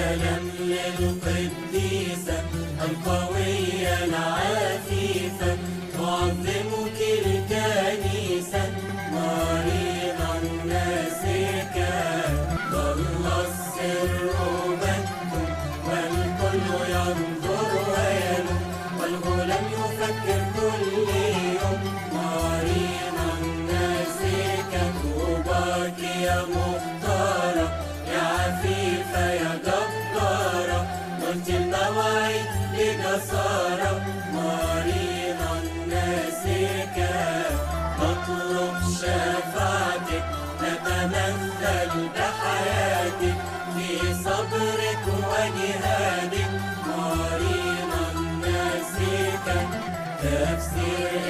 سلام للقديسة القوية العفيفة، تعظمك الكنيسة مارينا الناسكة. ظل السر مكتوم والكل ينظر ويلوم، والغلام يفكر كل يوم مارينا الناسكة. طوباك يا مختارة يا عفيفة يا جبارة، قلت المواعيد بجسارة مارينا الناسكة. نطلب شفاعتك نتمثل بحياتك في صبرك وجهادك مارينا الناسكة. تفسير